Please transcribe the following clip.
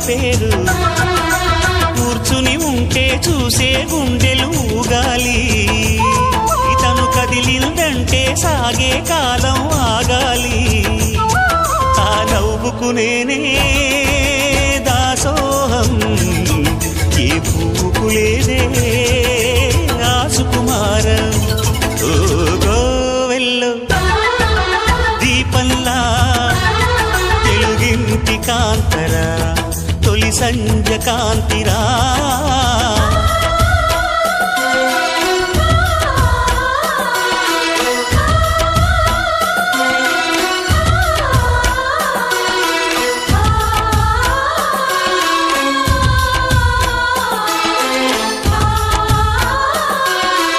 పేరు కూర్చుని ఉంటే చూసే గుండెలు ఊగాలి ఇతను కదిలిందంటే సాగే కాలం ఆగాలి ఆ నవ్వుకు నేనే దాసోహం ఏ పువ్వుకు లేదే ఆ సుకుమారం ఓ గోవెల్లో దీపంలా తెలుగింటి కాంతరా తొలి సంధ్య కాంతిరా